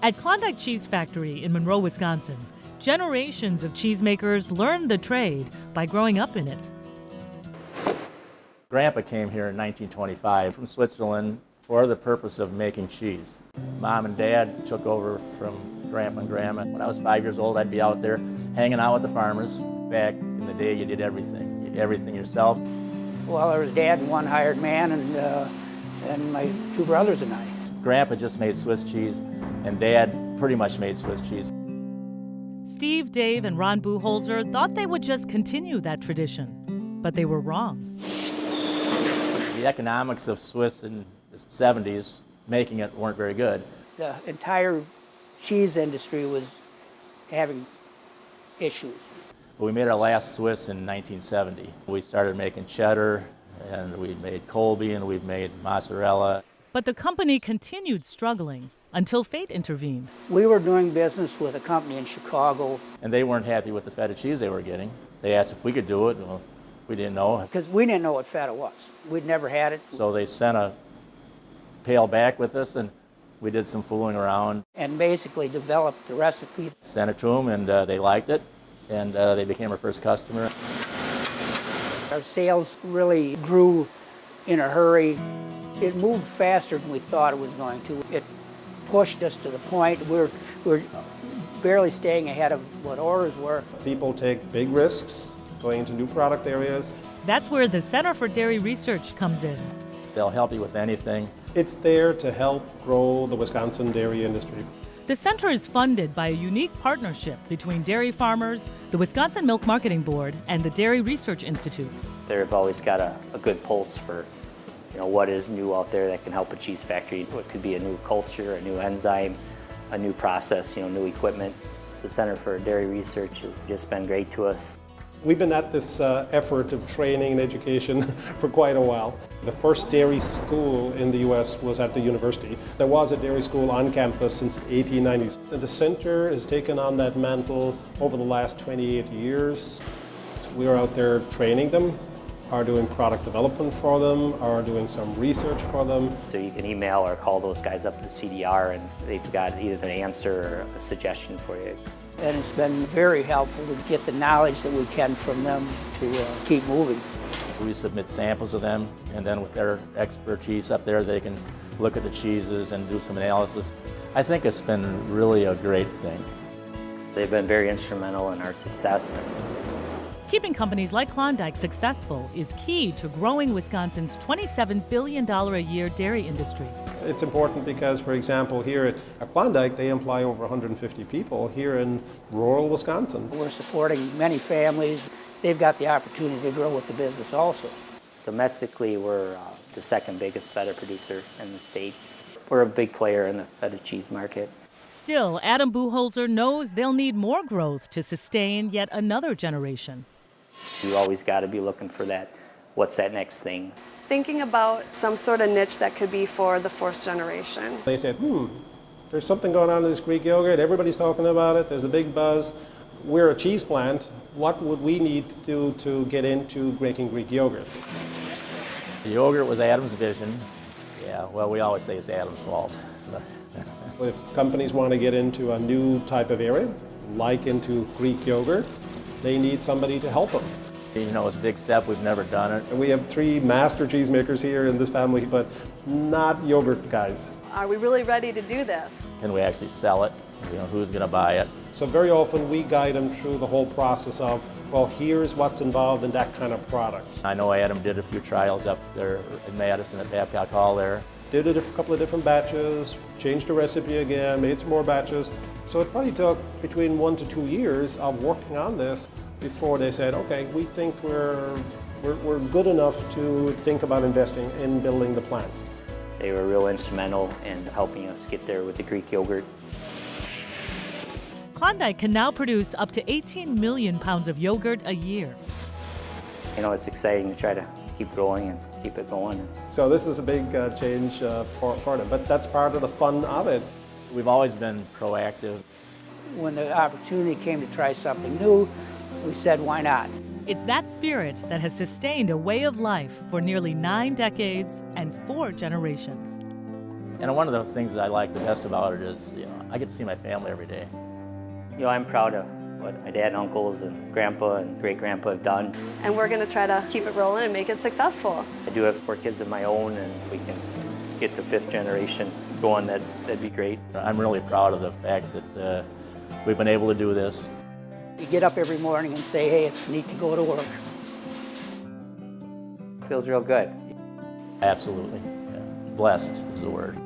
At Klondike Cheese Factory in Monroe, Wisconsin, generations of cheesemakers learned the trade by growing up in it. Grandpa came here in 1925 from Switzerland for the purpose of making cheese. Mom and Dad took over from Grandpa and Grandma. When I was 5 years old, I'd be out there hanging out with the farmers. Back in the day, you did everything. You did everything yourself. Well, there was Dad and one hired man and my two brothers and I. Grandpa just made Swiss cheese, and Dad pretty much made Swiss cheese. Steve, Dave, and Ron Buchholzer thought they would just continue that tradition, but they were wrong. The economics of Swiss in the 70s, making it, weren't very good. The entire cheese industry was having issues. We made our last Swiss in 1970. We started making cheddar, and we made Colby, and we've made mozzarella. But the company continued struggling until fate intervened. We were doing business with a company in Chicago. And they weren't happy with the feta cheese they were getting. They asked if we could do it. Well, we didn't know. Because we didn't know what feta was. We'd never had it. So they sent a pail back with us, and we did some fooling around. And basically developed the recipe. Sent it to them, and they liked it, and they became our first customer. Our sales really grew in a hurry. It moved faster than we thought it was going to. It pushed us to the point we're barely staying ahead of what orders were. People take big risks going into new product areas. That's where the Center for Dairy Research comes in. They'll help you with anything. It's there to help grow the Wisconsin dairy industry. The center is funded by a unique partnership between dairy farmers, the Wisconsin Milk Marketing Board, and the Dairy Research Institute. They've always got a good pulse for what is new out there that can help a cheese factory. It could be a new culture, a new enzyme, a new process, new equipment. The Center for Dairy Research has just been great to us. We've been at this effort of training and education for quite a while. The first dairy school in the U.S. was at the university. There was a dairy school on campus since the 1890s. The center has taken on that mantle over the last 28 years. We are out there training them, are doing product development for them, are doing some research for them. So you can email or call those guys up to CDR and they've got either an answer or a suggestion for you. And it's been very helpful to get the knowledge that we can from them to keep moving. We submit samples of them, and then with their expertise up there, they can look at the cheeses and do some analysis. I think it's been really a great thing. They've been very instrumental in our success. Keeping companies like Klondike successful is key to growing Wisconsin's $27 billion a year dairy industry. It's important because, for example, here at Klondike, they employ over 150 people here in rural Wisconsin. We're supporting many families. They've got the opportunity to grow with the business also. Domestically, we're the second biggest feta producer in the States. We're a big player in the feta cheese market. Still, Adam Buchholzer knows they'll need more growth to sustain yet another generation. You always got to be looking for that, what's that next thing? Thinking about some sort of niche that could be for the fourth generation. They said, there's something going on in this Greek yogurt. Everybody's talking about it. There's a big buzz. We're a cheese plant. What would we need to do to get into making Greek yogurt? The yogurt was Adam's vision. Yeah, well, we always say it's Adam's fault. So. If companies want to get into a new type of area, like into Greek yogurt, they need somebody to help them. It's a big step. We've never done it. And we have 3 master cheesemakers here in this family, but not yogurt guys. Are we really ready to do this? Can we actually sell it? Who's going to buy it? So very often we guide them through the whole process of, well, here's what's involved in that kind of product. I know Adam did a few trials up there in Madison at Babcock Hall there. Did a couple of different batches, changed the recipe again, made some more batches. So it probably took between 1 to 2 years of working on this before they said, okay, we think we're good enough to think about investing in building the plant. They were real instrumental in helping us get there with the Greek yogurt. Klondike can now produce up to 18 million pounds of yogurt a year. It's exciting to try to keep growing and keep it going. So this is a big change for them, but that's part of the fun of it. We've always been proactive. When the opportunity came to try something new, we said, why not? It's that spirit that has sustained a way of life for nearly 9 decades and 4 generations. And one of the things that I like the best about it is, I get to see my family every day. I'm proud of what my dad and uncles and grandpa and great-grandpa have done. And we're going to try to keep it rolling and make it successful. I do have 4 kids of my own, and if we can get the 5th generation going, that'd be great. I'm really proud of the fact that we've been able to do this. You get up every morning and say, hey, it's neat to go to work. Feels real good. Absolutely. Yeah. Blessed is the word.